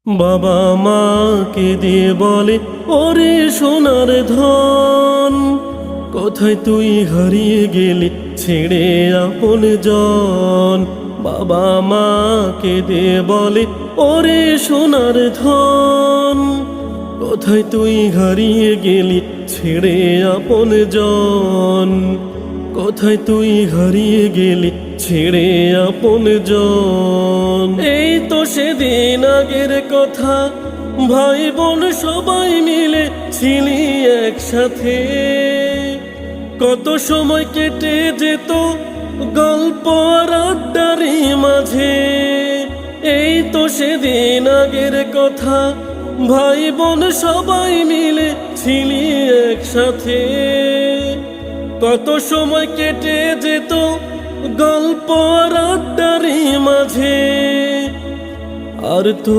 বাবা মাকে দিয়ে বলে, ওরে সোনার ধন, কোথায় তুই হারিয়ে গেলি ছেড়ে আপন জন। বাবা মাকে দিয়ে বলে, ওরে সোনার ধন, কোথায় তুই হারিয়ে গেলি ছেড়ে আপন জন। কোথায় তুই হারিয়ে গেলি ছেড়ে আপন জন। এই তো সেদিন আগের কথা, ভাই বোন সবাই মিলে ছিলি একসাথে। কত সময় কেটে যেত গল্প আর আড্ডারি মাঝে। এই তো সেদিন আগের কথা, ভাই বোন সবাই মিলে ছিলি একসাথে। কত সময় কেটে যেত গল্প আর আড্ডারি মাঝে। আর তো